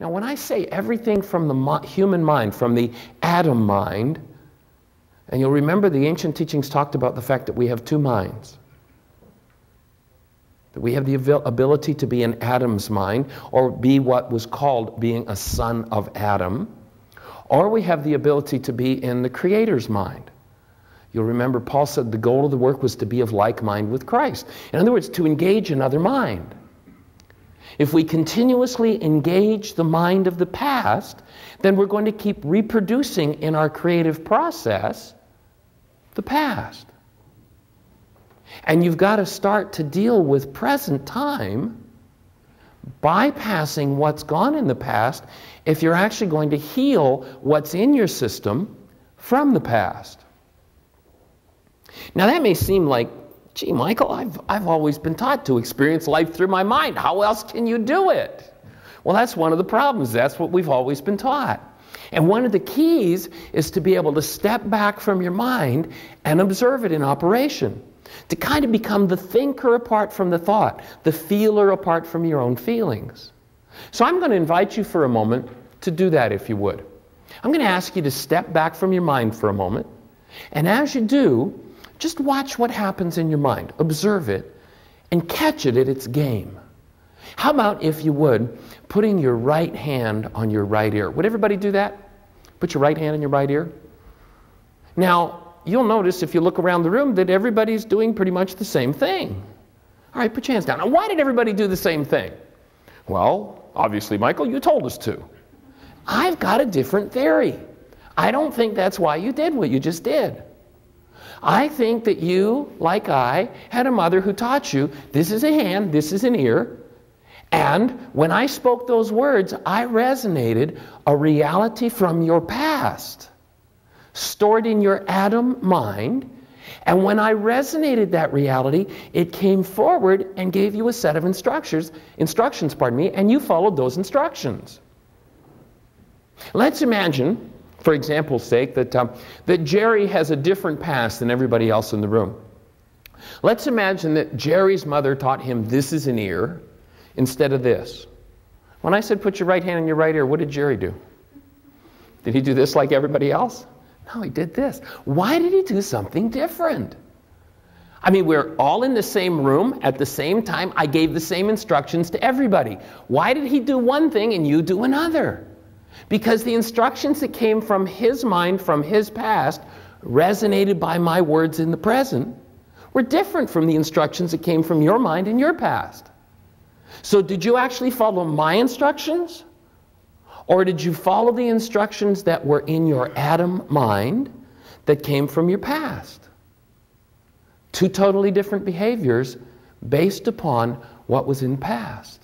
Now, when I say everything from the human mind, from the Adam mind, and you'll remember the ancient teachings talked about the fact that we have two minds. That we have the ability to be in Adam's mind, or be what was called being a son of Adam, or we have the ability to be in the Creator's mind. You'll remember Paul said the goal of the work was to be of like mind with Christ. In other words, to engage another mind. If we continuously engage the mind of the past, then we're going to keep reproducing in our creative process the past. And you've got to start to deal with present time, bypassing what's gone in the past, if you're actually going to heal what's in your system from the past. Now that may seem like, gee, Michael, I've always been taught to experience life through my mind. How else can you do it? Well, that's one of the problems. That's what we've always been taught. And one of the keys is to be able to step back from your mind and observe it in operation. To kind of become the thinker apart from the thought, the feeler apart from your own feelings. So I'm going to invite you for a moment to do that, if you would. I'm going to ask you to step back from your mind for a moment. And as you do, just watch what happens in your mind. Observe it and catch it at its game. How about, if you would, putting your right hand on your right ear? Would everybody do that? Put your right hand on your right ear. Now, you'll notice if you look around the room that everybody's doing pretty much the same thing. All right, put your hands down. Now, why did everybody do the same thing? Well, obviously, Michael, you told us to. I've got a different theory. I don't think that's why you did what you just did. I think that you, like I, had a mother who taught you, this is a hand, this is an ear. And when I spoke those words, I resonated a reality from your past, stored in your Adam mind. And when I resonated that reality, it came forward and gave you a set of instructions, and you followed those instructions. Let's imagine, for example's sake, that Jerry has a different past than everybody else in the room. Let's imagine that Jerry's mother taught him this is an ear instead of this. When I said put your right hand on your right ear, what did Jerry do? Did he do this like everybody else? No, he did this. Why did he do something different? I mean, we're all in the same room at the same time. I gave the same instructions to everybody. Why did he do one thing and you do another? Because the instructions that came from his mind, from his past, resonated by my words in the present, were different from the instructions that came from your mind in your past. So did you actually follow my instructions? Or did you follow the instructions that were in your Adam mind that came from your past? Two totally different behaviors based upon what was in past.